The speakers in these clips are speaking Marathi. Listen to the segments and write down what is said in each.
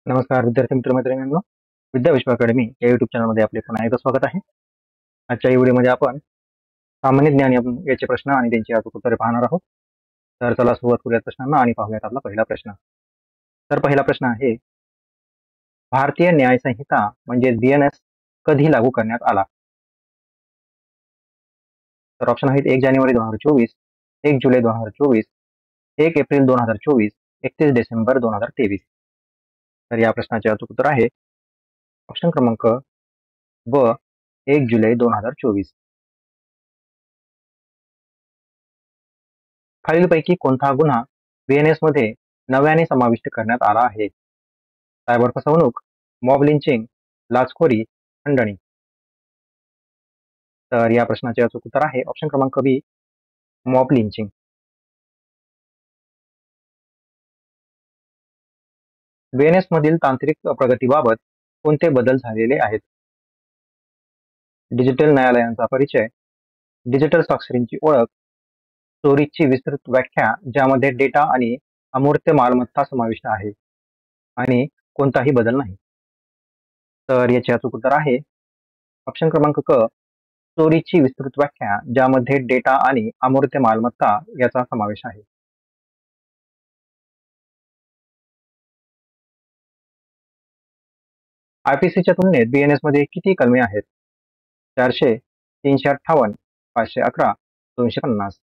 नमस्कार विद्यार्थी मित्रमैत्रिणींनो, विद्या विश्व अकॅडमी या युट्यूब चॅनलमध्ये आपले पुन्हा एकदा स्वागत आहे. आजच्या व्हिडिओमध्ये आपण सामान्य ज्ञान याचे प्रश्न आणि त्यांची अचूक उत्तरे पाहणार आहोत. तर चला सुरुवात करूयात प्रश्नांना आणि पाहूयात आपला पहिला प्रश्न. तर पहिला प्रश्न आहे, भारतीय न्याय संहिता म्हणजे BNS कधी लागू करण्यात आला? तर ऑप्शन आहेत 1 जानेवारी 2024, 1 जुलै 2024, 1 एप्रिल 2024, 31 डिसेंबर 2023. तर या प्रश्नाचे अचूक उत्तर आहे ऑप्शन क्रमांक ब 1 जुलै 2024. खालीलपैकी कोणता गुन्हा BNS मध्ये नव्याने समाविष्ट करण्यात आला आहे? सायबर फसवणूक, मॉब लिंचिंग, लाचखोरी, खंडणी. तर या प्रश्नाचे अचूक उत्तर आहे ऑप्शन क्रमांक बी, मॉब लिंचिंग. BNS मधील तांत्रिक प्रगतीबाबत कोणते बदल झालेले आहेत? डिजिटल न्यायालयांचा परिचय, डिजिटल स्वाक्षरींची ओळख, चोरीची विस्तृत व्याख्या ज्यामध्ये डेटा आणि अमूर्त मालमत्ता समाविष्ट आहे, आणि कोणताही बदल नाही. तर याचे अचूक उत्तर आहे ऑप्शन क्रमांक क, चोरीची विस्तृत व्याख्या ज्यामध्ये डेटा आणि अमूर्त मालमत्ता याचा समावेश आहे. IPCच्या तुलनेत BNS मध्ये किती कलमे आहेत? 400, 358, 511, 250.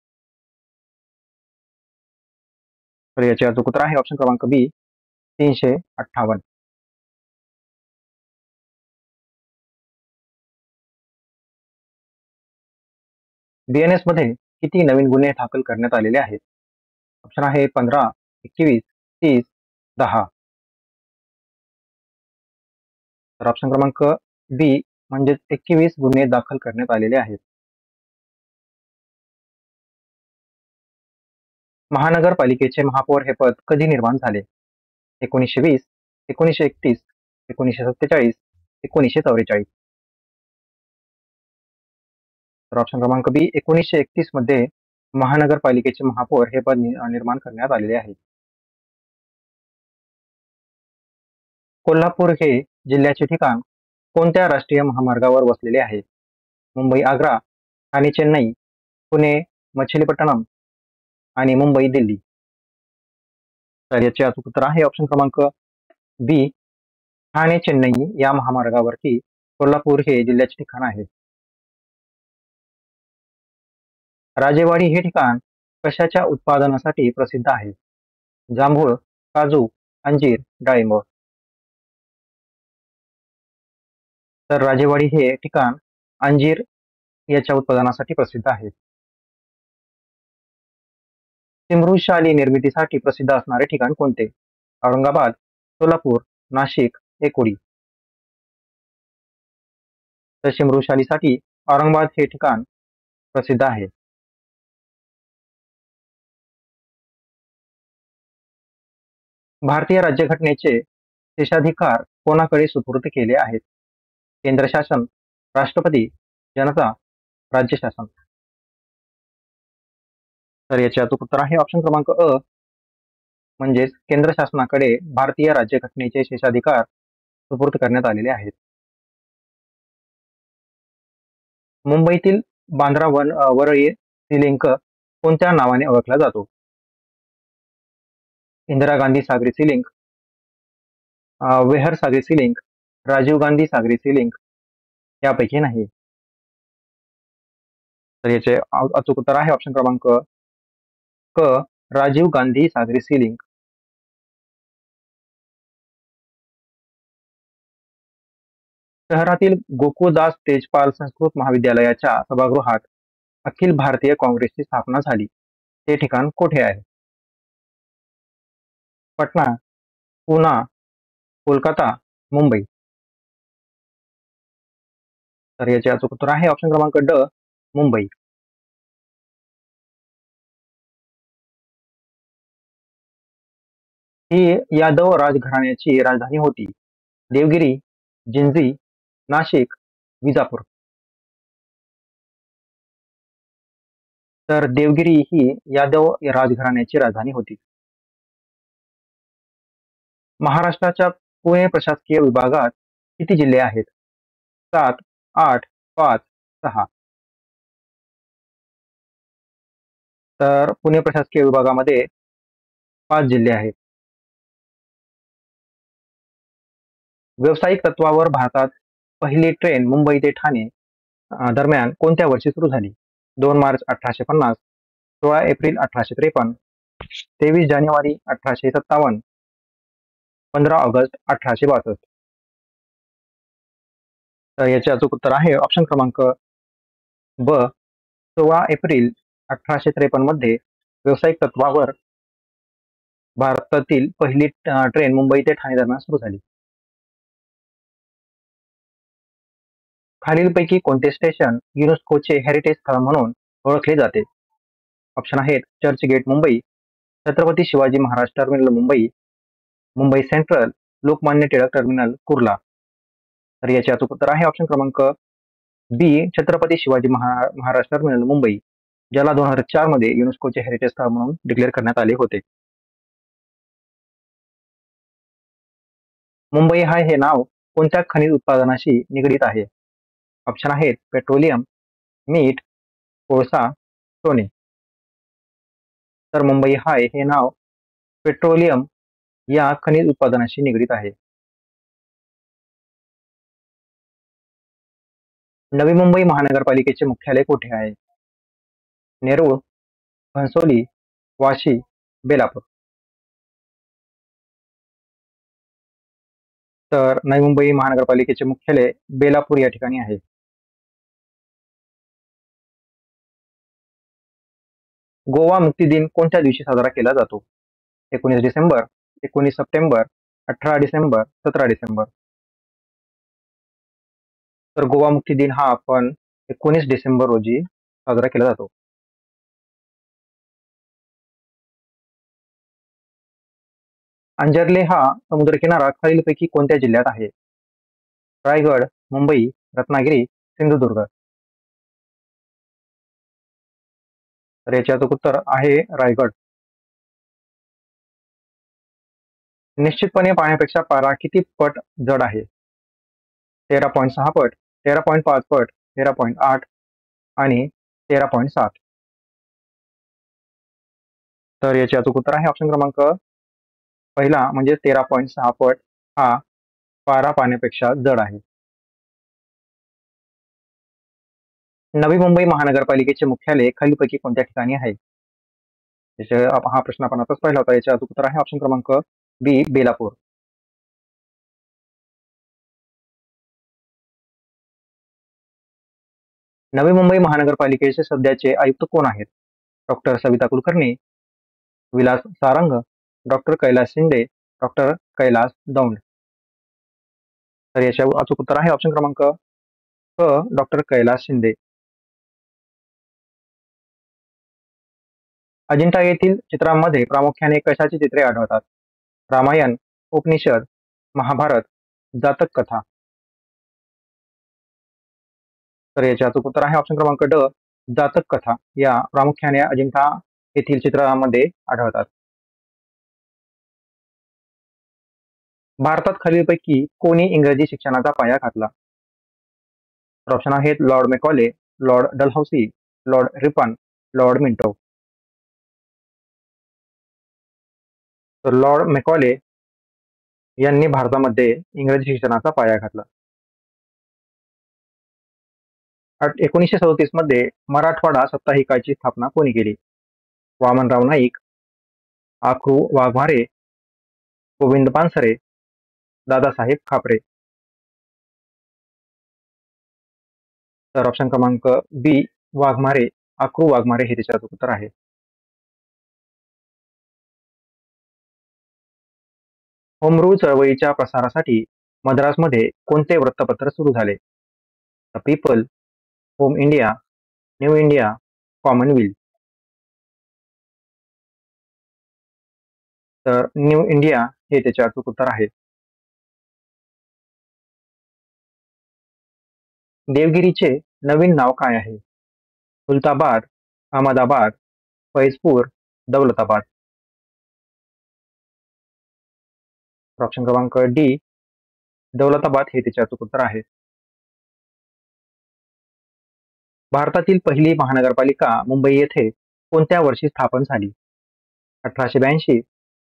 तर याचे अचूक उत्तर आहे ऑप्शन क्रमांक बी, 358. BNS मध्ये किती नवीन गुन्हे दाखल करण्यात आलेले आहेत? ऑप्शन आहे 15, 21, 30, 10. तर ऑप्शन क्रमांक बी म्हणजे 21 गुन्हे दाखल करण्यात आलेले आहेत. महानगरपालिकेचे महापौर हे पद कधी निर्माण झाले? 1920, 1931, 1947, 1944. तर ऑप्शन क्रमांक बी 1931 मध्ये महानगरपालिकेचे महापौर हे पद निर्माण करण्यात आलेले आहे. कोल्हापूर हे जिल्ह्याचे ठिकाण कोणत्या राष्ट्रीय महामार्गावर वसलेले आहे? मुंबई आग्रा, ठाणे चेन्नई, पुणे मछलीपट्टणम आणि मुंबई दिल्ली. तर याचे अचूक उत्तर आहे ऑप्शन क्रमांक बी, ठाणे चेन्नई या महामार्गावरती कोल्हापूर हे जिल्ह्याचे ठिकाण आहे. राजेवाडी हे ठिकाण कशाच्या उत्पादनासाठी प्रसिद्ध आहे? जांभूळ, काजू, अंजीर, डाळिंब. तर राजेवाडी हे ठिकाण अंजीर याच्या उत्पादनासाठी प्रसिद्ध आहे. शिमृशाली निर्मितीसाठी प्रसिद्ध असणारे ठिकाण कोणते? औरंगाबाद, सोलापूर, नाशिक, एकोडी. तर शिमृशालीसाठी औरंगाबाद हे ठिकाण प्रसिद्ध आहे. भारतीय राज्यघटनेचे शेषाधिकार कोणाकडे सुपूर्द केले आहेत? केंद्र शासन, राष्ट्रपती, जनता, राज्य शासन. तर याचे अचूक उत्तर आहे ऑप्शन क्रमांक अ, म्हणजेच केंद्र शासनाकडे भारतीय राज्यघटनेचे शेषाधिकार सुपूर्द करण्यात आलेले आहेत. मुंबईतील बांद्रा वरळी सी लिंक कोणत्या नावाने ओळखला जातो? इंदिरा गांधी सागरी सी लिंक, वेहर सागरी सी लिंक, राजीव गांधी सागरी सी लिंक, यापैकी नाही. तर याचे अचूक उत्तर आहे ऑप्शन क्रमांक क, राजीव गांधी सागरी सी लिंक. शहरातील गोकुळदास तेजपाल संस्कृत महाविद्यालयाच्या सभागृहात अखिल भारतीय काँग्रेसची स्थापना झाली. ते ठिकाण कोठे आहे? पटना, पुणा, कोलकाता, मुंबई. तर याचे अचूक उत्तर आहे ऑप्शन क्रमांक ड, मुंबई. ही यादव राजघराण्याची राजधानी होती. देवगिरी, जिंजी, नाशिक, विजापूर. तर देवगिरी ही यादव राजघराण्याची राजधानी होती. महाराष्ट्राच्या पुणे प्रशासकीय विभागात किती जिल्हे आहेत? 7, 8, 5, 6. तर पुणे प्रशासकीय विभागामध्ये 5 जिल्हे आहेत. व्यावसायिक तत्वावर भारतात पहिली ट्रेन मुंबई ते ठाणे दरम्यान कोणत्या वर्षी सुरू झाली? 2 मार्च 1850, 16 एप्रिल 1853, 23 जानेवारी 1857, 15 ऑगस्ट 1862. तर याचे अचूक उत्तर आहे ऑप्शन क्रमांक ब, 16 एप्रिल 1853 मध्ये व्यावसायिक तत्वावर भारतातील पहिली ट्रेन मुंबई ते ठाणे दरम्यान सुरू झाली. खालीलपैकी कोणते स्टेशन युनेस्कोचे हेरिटेज स्थळ म्हणून ओळखले जाते? ऑप्शन आहेत Churchgate Mumbai, Chhatrapati Shivaji Maharaj terminal Mumbai, Mumbai central, Lokmanya Tilak terminal Kurla. तर याचे अचूक उत्तर आहे ऑप्शन क्रमांक बी, छत्रपती शिवाजी महाराज टर्मिनल मुंबई, ज्याला 2004 मध्ये युनेस्कोचे हेरिटेज स्थळ म्हणून डिक्लेअर करण्यात आले होते. मुंबई हे नाव कोणत्या खनिज उत्पादनाशी निगडीत आहे? ऑप्शन आहेत पेट्रोलियम, मीठ, कोळसा, सोने. तर मुंबई हे नाव पेट्रोलियम या खनिज उत्पादनाशी निगडीत आहे. नवी मुंबई महानगरपालिकेचे मुख्यालय कुठे आहे? नेरूळ, घणसोली, वाशी, बेलापूर. तर नवी मुंबई महानगरपालिकेचे मुख्यालय बेलापूर या ठिकाणी आहे. गोवा मुक्ती दिन कोणत्या दिवशी साजरा केला जातो? 19 डिसेंबर, 19 सप्टेंबर, 18 डिसेंबर, 17 डिसेंबर. तर गोवा मुक्ती दिन हा आपण 19 डिसेंबर रोजी साजरा केला जातो. अंजर्ले हा समुद्रकिनारा खालीलपैकी कोणत्या जिल्ह्यात आहे? रायगड, मुंबई, रत्नागिरी, सिंधुदुर्ग. तर याचे अचूक उत्तर आहे रायगड. निश्चितपणे पाण्यापेक्षा पारा किती पट जड आहे? 13.6 पट, 13.5 पट, 13.8 आणि 13.7. तर याचे अचूक उत्तर आहे ऑप्शन क्रमांक पहिला म्हणजे 13.6 पट हा पारा पाण्यापेक्षा जड आहे. नवी मुंबई महानगरपालिकेचे मुख्यालय खालीलपैकी कोणत्या ठिकाणी आहे? हा प्रश्न आपण आताच पाहिला होता. याचे अचूक उत्तर आहे ऑप्शन क्रमांक बी, बेलापूर. नवी मुंबई महानगरपालिकेचे सध्याचे आयुक्त कोण आहेत? Doctor Savita Kulkarni, Vilas Sarang, doctor Kailas Shinde, doctor Kailas Daund. तर याचे अचूक उत्तर आहे ऑप्शन क्रमांक क, डॉक्टर कैलास शिंदे. अजिंठा येथील चित्रांमध्ये प्रामुख्याने कशाची चित्रे आढळतात? रामायण, उपनिषद, महाभारत, जातक कथा. तर याचे अचूक उत्तर आहे ऑप्शन क्रमांक ड, जातक कथा या प्रामुख्याने अजिंठा येथील चित्रामध्ये आढळतात. भारतात खालीलपैकी कोणी इंग्रजी शिक्षणाचा पाया घातला? ऑप्शन आहेत Lord Macaulay, Lord Dalhousie, Lord Ripon, Lord Minto. तर लॉर्ड मेकॉले यांनी भारतामध्ये इंग्रजी शिक्षणाचा पाया घातला. 1937 मध्ये मराठवाडा साप्ताहिकाची स्थापना कोणी केली? वामनराव नाईक, आखू वाघमारे, गोविंद पानसरे, दादासाहेब खापरे. तर ऑप्शन क्रमांक बी, वाघमारे, आखू वाघमारे हे त्याचे उत्तर आहे. होम रूल चळवळीच्या प्रसारासाठी मद्रासमध्ये कोणते वृत्तपत्र सुरू झाले? The people, home India, new India, Commonwealth. तर न्यू इंडिया हे त्याचे अचूक उत्तर आहे. देवगिरीचे नवीन नाव काय आहे? सुलताबाद, अहमदाबाद, फैजपूर, दौलताबाद. ऑप्शन क्रमांक डी, दौलताबाद हे त्याचे अचूक उत्तर आहे. भारतातील पहिली महानगरपालिका मुंबई येथे कोणत्या वर्षी स्थापन झाली? 1882,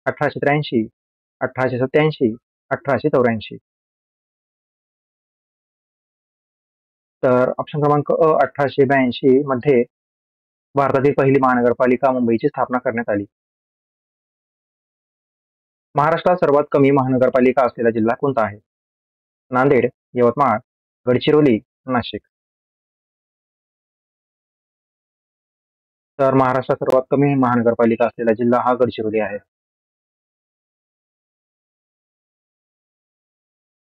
1883, 1887, 1884. तर ऑप्शन क्रमांक अ 1882 मध्ये भारतातील पहिली महानगरपालिका मुंबईची स्थापना करण्यात आली. महाराष्ट्रात सर्वात कमी महानगरपालिका असलेला जिल्हा कोणता आहे? नांदेड, यवतमाळ, गडचिरोली, नाशिक. तर महाराष्ट्रात सर्वात कमी महानगरपालिका असलेला जिल्हा हा गडचिरोली आहे.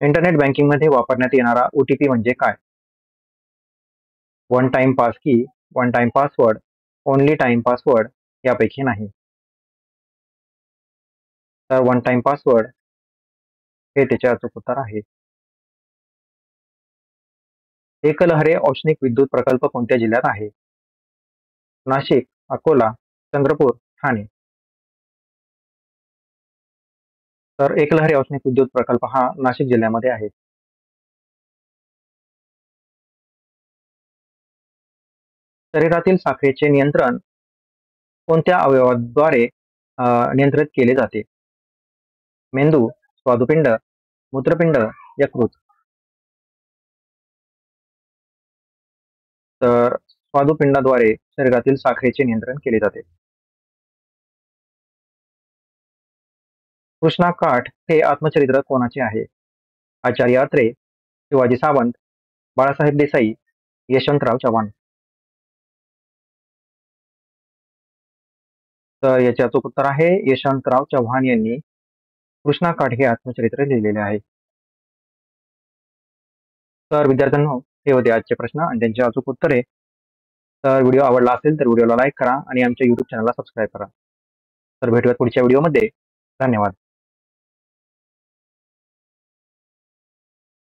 इंटरनेट बँकिंग मध्ये वापरण्यात येणारा OTP म्हणजे काय? वन टाइम पास की, one time password, only time password यापैकी नाही. तर वन टाइम पासवर्ड हे त्याचे अचूक उत्तर आहे. एकलहरे औष्णिक विद्युत प्रकल्प कोणत्या जिल्ह्यात आहे? नाशिक, अकोला, चंद्रपूर, ठाणे. तर एकलहरी औष्णिक विद्युत प्रकल्प हा नाशिक जिल्ह्यामध्ये आहे. शरीरातील साखरेचे नियंत्रण कोणत्या अवयवाद्वारे नियंत्रित केले जाते? मेंदू, स्वादुपिंड, मूत्रपिंड, यकृत. तर स्वादुपिंडाद्वारे शरीरातील साखरेचे नियंत्रण केले जाते. कृष्णा काठ हे आत्मचरित्र कोणाचे आहे? आचार्य अत्रे, शिवाजी सावंत, बाळासाहेब देसाई, यशवंतराव चव्हाण. तर याचे अचूक उत्तर आहे यशवंतराव चव्हाण यांनी कृष्णा काठ हे आत्मचरित्र लिहिलेले आहे. तर विद्यार्थ्यांनो, हे होते आजचे प्रश्न आणि त्यांची अचूक उत्तरे. तर व्हिडिओ आवडला असेल तर व्हिडिओला लाईक करा आणि आमच्या YouTube चॅनलला सबस्क्राईब करा. तर भेटूयात पुढच्या व्हिडिओमध्ये. धन्यवाद.